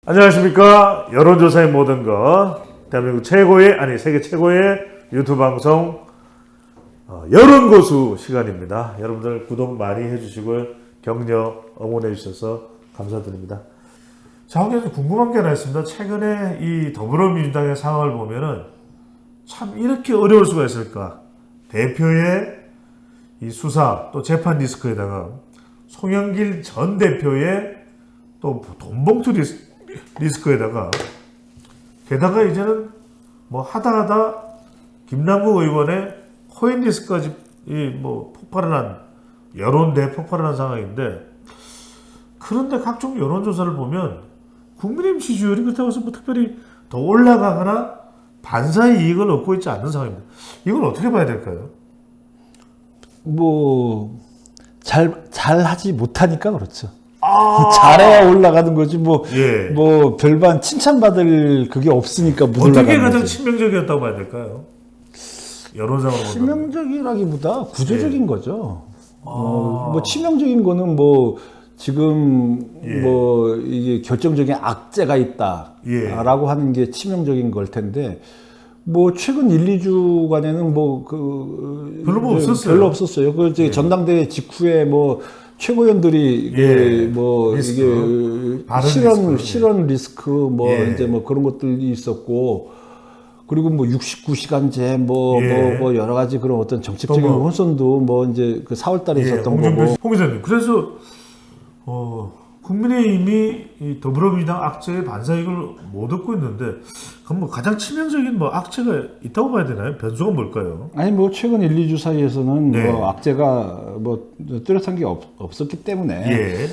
안녕하십니까. 여론조사의 모든 것, 대한민국 최고의, 아니 세계 최고의 유튜브 방송 여론고수 시간입니다. 여러분들 구독 많이 해주시고 격려 응원해 주셔서 감사드립니다. 자, 혹시 궁금한 게 하나 있습니다. 최근에 이 더불어민주당의 상황을 보면은 참 이렇게 어려울 수가 있을까. 대표의 이 수사 또 재판 리스크에다가 송영길 전 대표의 또 돈봉투 리스크에다가 게다가 이제는 뭐 하다 김남국 의원의 코인 리스크까지 뭐 폭발을 한 여론 대폭발을 한 상황인데, 그런데 각종 여론조사를 보면 국민의힘 지지율이 그렇다고 해서 뭐 특별히 더 올라가거나 반사의 이익을 얻고 있지 않는 상황입니다. 이걸 어떻게 봐야 될까요? 뭐 잘하지 못하니까 그렇죠. 잘해야 올라가는 거지 뭐 별반 칭찬받을 그게 없으니까 못 올라가는 어떻게 가장 거지. 치명적이었다고 봐야 될까요? 여론상으로 치명적이라기보다 구조적인 거죠. 뭐 치명적인 거는 뭐 지금 뭐 이게 결정적인 악재가 있다라고 하는 게 치명적인 걸 텐데, 뭐 최근 1, 2주간에는 별로 없었어요. 그 이제 전당대회 직후에 뭐 최고위원들이 뭐 이게 실언 리스크 뭐 이제 뭐 그런 것들이 있었고, 그리고 뭐 69시간제 뭐 여러 가지 그런 어떤 정책적인 혼선도 뭐 이제 그 4월달에 있었던 거고. 홍 기자님, 그래서 국민의힘이 이 더불어민주당 악재의 반사이익을 못 얻고 있는데, 그럼 뭐 가장 치명적인 뭐 악재가 있다고 봐야 되나요? 변수가 뭘까요? 아니 뭐 최근 1, 2주 사이에서는 뭐 악재가 뭐 뚜렷한 게 없었기 때문에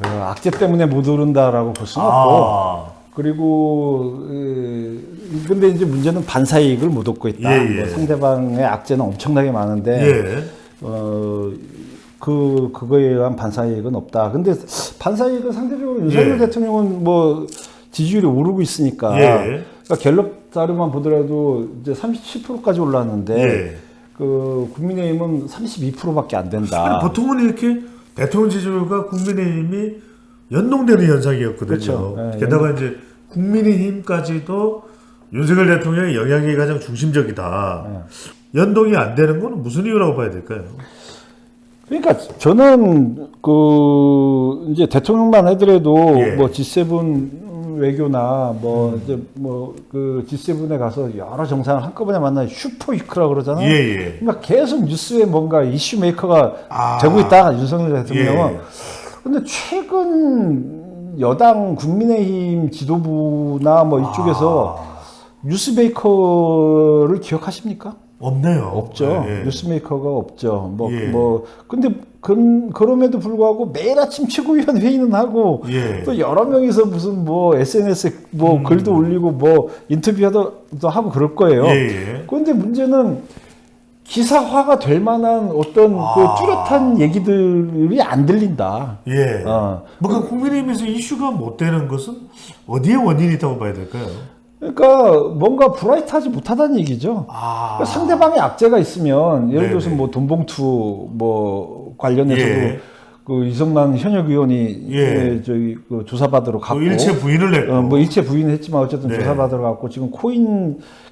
그 악재 때문에 못 오른다라고 볼 수는 없고, 그리고 근데 이제 문제는 반사이익을 못 얻고 있다. 뭐 상대방의 악재는 엄청나게 많은데 그거에 의한 반사이익은 없다. 근데 반사이익은 상대적으로 윤석열 대통령은 뭐 지지율이 오르고 있으니까, 그러니까 갤럽 자료만 보더라도 이제 37%까지 올랐는데 그 국민의힘은 32%밖에 안 된다. 아니, 보통은 이렇게 대통령 지지율과 국민의힘이 연동되는 현상이었거든요. 그렇죠. 게다가 이제 국민의힘까지도 윤석열 대통령의 영향이 가장 중심적이다. 연동이 안 되는 건 무슨 이유라고 봐야 될까요? 그러니까 저는 그 이제 대통령만 하더라도 뭐 G7 외교나 뭐 이제 뭐 그 G7에 가서 여러 정상을 한꺼번에 만나는 슈퍼 위크라고 그러잖아요. 그러니까 계속 뉴스에 뭔가 이슈 메이커가 되고 있다, 윤석열 대통령은. 근데 최근 여당 국민의힘 지도부나 뭐 이쪽에서 뉴스 메이커를 기억하십니까? 없네요. 없죠. 뉴스메이커가 없죠. 근데 그럼에도 불구하고 매일 아침 최고위원 회의는 하고 또 여러 명이서 무슨 뭐 SNS에 뭐 글도 올리고 뭐 인터뷰도 하고 그럴 거예요. 그런데 문제는 기사화가 될 만한 어떤 그 뚜렷한 얘기들이 안 들린다. 뭔가 국민의힘에서 이슈가 못 되는 것은 어디에 원인이 있다고 봐야 될까요? 그러니까 뭔가 브라이트하지 못하다는 얘기죠. 그러니까 상대방의 악재가 있으면, 예를 들어서 뭐 돈봉투 뭐 관련해서도 그 이성만 현역 의원이 저기 그 조사받으러 갔고, 일체 부인을 냈고, 뭐 일체 부인을 했지만 어쨌든 조사받으러 갔고, 지금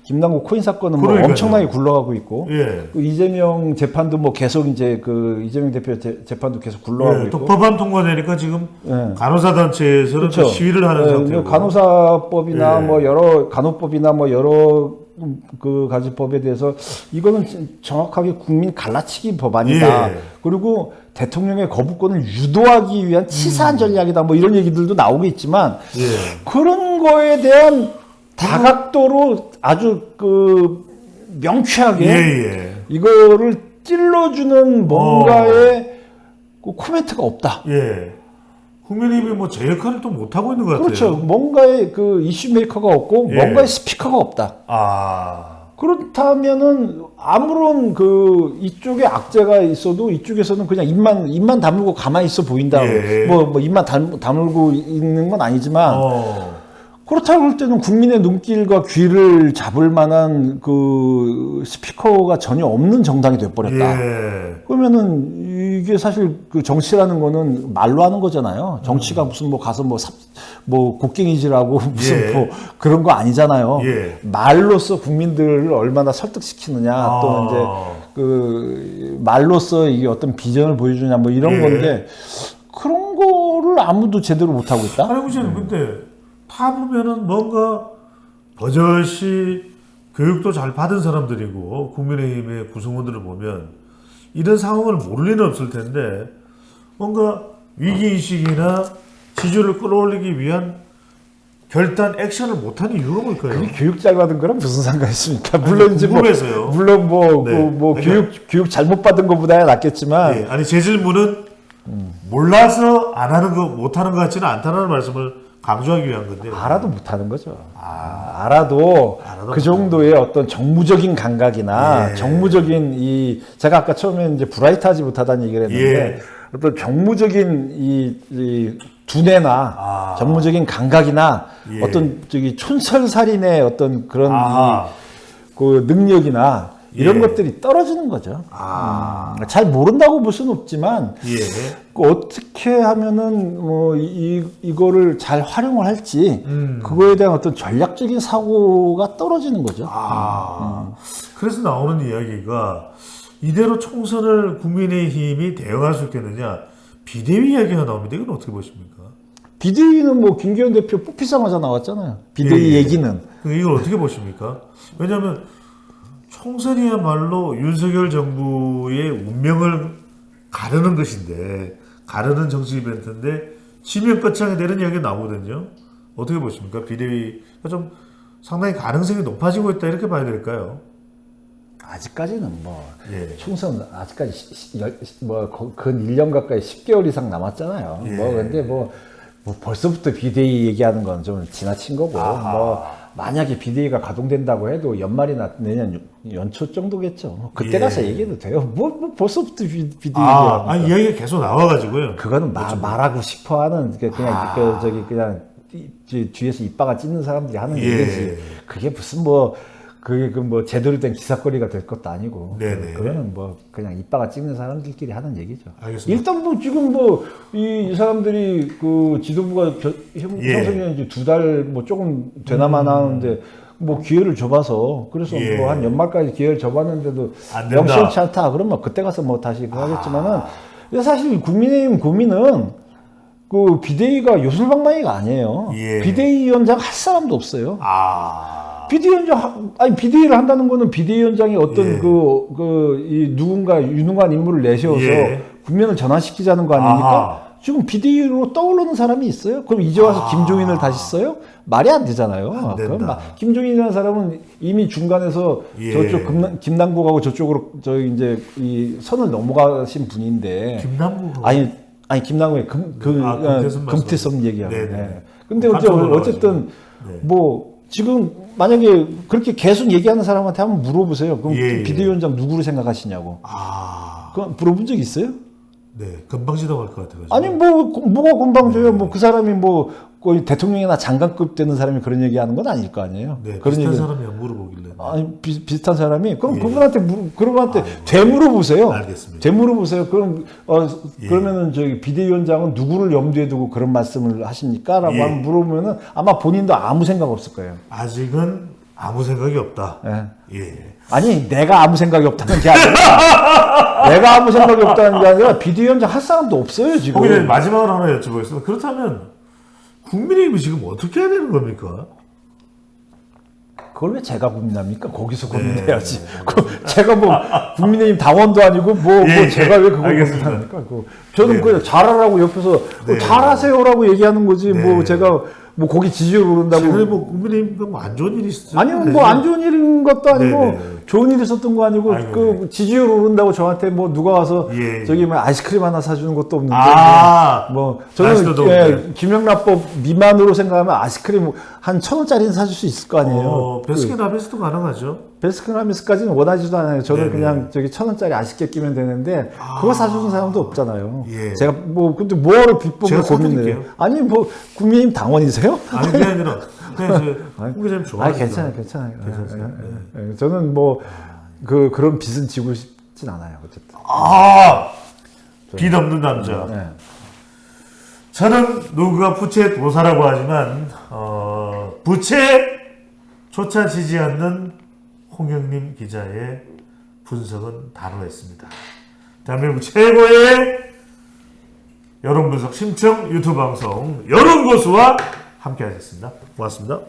김남국 코인 사건은 뭐 엄청나게 굴러가고 있고, 그 이재명 재판도 뭐 계속 이제 그 이재명 대표 재판도 계속 굴러가고 있고. 또 법안 통과되니까 지금 간호사 단체에서는 그렇죠. 시위를 하는 상태고. 간호사법이나 뭐 여러 간호법이나 뭐 여러 그 가지 법에 대해서 이거는 정확하게 국민 갈라치기 법안이다. 그리고 대통령의 거부권을 유도하기 위한 치사한 전략이다. 뭐 이런 얘기들도 나오고 있지만 그런 거에 대한 다각도로 아주 그 명쾌하게 이거를 찔러주는 뭔가의 그 코멘트가 없다. 국민의힘이 뭐 제 역할을 또 못하고 있는 것 같아요. 그렇죠. 뭔가의 그 이슈 메이커가 없고 뭔가의 스피커가 없다. 그렇다면은 아무런 그 이쪽에 악재가 있어도 이쪽에서는 그냥 입만 다물고 가만히 있어 보인다. 뭐 입만 다물고 있는 건 아니지만 그렇다고 할 때는 국민의 눈길과 귀를 잡을 만한 그 스피커가 전혀 없는 정당이 돼버렸다. 그러면은 이게 사실 그 정치라는 거는 말로 하는 거잖아요. 정치가 무슨 뭐 가서 뭐 곡괭이질하고 무슨 예. 뭐 그런 거 아니잖아요. 예. 말로써 국민들을 얼마나 설득시키느냐, 또 이제 그 말로써 이게 어떤 비전을 보여주냐, 뭐 이런 예. 건데 그런 거를 아무도 제대로 못 하고 있다. 아니 그죠. 근데 다 보면은 뭔가 버젓이 교육도 잘 받은 사람들이고 국민의힘의 구성원들을 보면 이런 상황을 모를 리는 없을 텐데 뭔가 위기의식이나 지지율을 끌어올리기 위한 결단 액션을 못하는 이유가 뭘까요? 그게 교육 잘 받은 거랑 무슨 상관이 있습니까? 물론 이제 궁금해서요. 물론 네. 교육 잘못 받은 것보다야 낫겠지만 예, 아니 제 질문은 몰라서 안 하는 거 못하는 것 같지는 않다는 말씀을 강조하기 위한 건데 알아도 못하는 거죠. 알아도 그 정도의 어떤 정무적인 감각이나 예. 정무적인 이 제가 아까 처음에 이제 브라이트하지 못하다는 얘기를 했는데 예. 어떤 정무적인 이 두뇌나 정무적인 감각이나 예. 어떤 저기 촌철살인의 어떤 그런 아하. 그 능력이나 이런 예. 것들이 떨어지는 거죠. 잘 모른다고 볼 수는 없지만 예. 그 어떻게 하면은 뭐 이거를 잘 활용을 할지 그거에 대한 어떤 전략적인 사고가 떨어지는 거죠. 그래서 나오는 이야기가 이대로 총선을 국민의힘이 대응할 수 있겠느냐 비대위 이야기가 나옵니다. 이건 어떻게 보십니까? 비대위는 뭐 김기현 대표 뽑히자마자 나왔잖아요. 비대위 예. 얘기는. 이걸 어떻게 보십니까? 왜냐하면 총선이야말로 윤석열 정부의 운명을 가르는 것인데 가르는 정치 이벤트인데 지면 끝장에 내는 이야기가 나오거든요. 어떻게 보십니까? 비대위가 좀 상당히 가능성이 높아지고 있다 이렇게 봐야 될까요? 아직까지는 뭐 예. 총선 아직까지 근 1년 가까이 10개월 이상 남았잖아요. 예. 뭐 근데 뭐 벌써부터 비대위 얘기하는 건 좀 지나친 거고 뭐 만약에 비대위가 가동된다고 해도 연말이나 내년 연초 정도겠죠. 그때 예. 가서 얘기해도 돼요. 뭐 벌써부터 비대위 얘기합니까? 아니 이야기가 계속 나와가지고요. 그거는 말하고 싶어하는 그냥 뒤에서 입바가 찢는 사람들이 하는 예. 얘기지. 그게 무슨 뭐 그게 뭐 제대로 된 기사거리가 될 것도 아니고. 네네. 그거는 뭐 그냥 입바가 찢는 사람들끼리 하는 얘기죠. 알겠습니다. 일단 뭐 지금 뭐 이 사람들이 그 지도부가 예. 형성이 이제 2달 뭐 조금 되나마나 하는데 뭐 기회를 줘봐서 그래서 예. 뭐 한 연말까지 기회를 줘봤는데도 안 된다. 영시원치 않다. 그러면 그때 가서 뭐 다시 하겠지만은 근데 사실 국민의힘 고민은 그 비대위가 요술방망이가 아니에요. 예. 비대위원장 할 사람도 없어요. 비대위원장 비대위를 한다는 거는 비대위원장이 어떤 예. 이 누군가 유능한 인물을 내세워서 예. 국면을 전환시키자는 거 아닙니까? 지금 비대위로 떠오르는 사람이 있어요? 그럼 이제 와서 김종인을 다시 써요? 말이 안 되잖아요. 안 된다. 그럼 김종인이라는 사람은 이미 중간에서 예. 저쪽 김남국하고 저쪽으로 이제 이 선을 넘어가신 분인데. 김남국 아니 김남국의 금태섭 얘기하고. 네네. 네. 근데 깜짝 놀라가지고. 어쨌든 네. 뭐 지금 만약에 그렇게 계속 얘기하는 사람한테 한번 물어보세요. 그럼 예. 비대위원장 누구를 생각하시냐고. 그럼 물어본 적 있어요? 네, 금방 지나갈 것 같아요. 아니 뭐가 건방져요. 뭐 그 사람이 뭐 거의 대통령이나 장관급 되는 사람이 그런 얘기하는 건 아닐 거 아니에요. 네, 그런 비슷한 얘기. 사람이 안 물어보길래. 아니 비슷한 사람이 그럼 예. 그분한테 되물어보세요. 알겠습니다. 되물어보세요. 그럼 예. 그러면은 저기 비대위원장은 누구를 염두에 두고 그런 말씀을 하십니까?라고 예. 한번 물어보면은 아마 본인도 아무 생각 없을 거예요. 아직은 아무 생각이 없다. 예. 예. 아니 내가 아무 생각이 없다는 게 아니라 내가 아무 생각이 없다는 게 아니라 비대위원장 할 사람도 없어요 지금. 거기에 마지막으로 하나 여쭤보겠습니다. 그렇다면 국민의힘이 지금 어떻게 해야 되는 겁니까? 그걸 왜 제가 고민합니까? 거기서 고민해야지. 제가 뭐 국민의힘 당원도 아니고 뭐 제가 왜 그걸 알겠습니다. 고민합니까? 저는 그냥 잘하라고 옆에서 잘하세요라고 얘기하는 거지. 뭐 제가 뭐 거기 지지율 오른다고. 최근에 뭐 국민의힘 뭐 안 좋은 일이 있었죠? 아니요, 뭐 안 좋은 일인 것도 아니고 네네. 좋은 일이 있었던 거 아니고 아이고, 그 지지율 오른다고 저한테 뭐 누가 와서 예. 저기 뭐 아이스크림 하나 사주는 것도 없는데 뭐 날씨도 저는 김영란법 미만으로 생각하면 아이스크림 한 1,000원짜리는 사줄 수 있을 거 아니에요. 베스킨라빈스도 가능하죠? 베스킨라빈스까지는 원하지도 않아요. 저는 네네. 그냥 저기 1,000원짜리 아쉽게 끼면 되는데 그거 사주는 사람도 없잖아요. 예. 제가 뭐 근데 뭐하러 비법을 제가 고민해요? 사드릴게요. 아니 뭐 국민의힘 당원이세요? 아니 그게 아니라 그냥 저 국민의힘 좋아하시죠? 괜찮아요. 괜찮습니다. 예. 저는 뭐 그런 빚은 지고 싶진 않아요. 어쨌든. 빚 없는 남자. 네. 저는 누구가 부채 도사라고 하지만 부채조차 지지 않는 홍영림 기자의 분석은 단호했습니다. 대한민국 최고의 여론 분석 심층 유튜브 방송 여론고수와 함께 하셨습니다. 고맙습니다.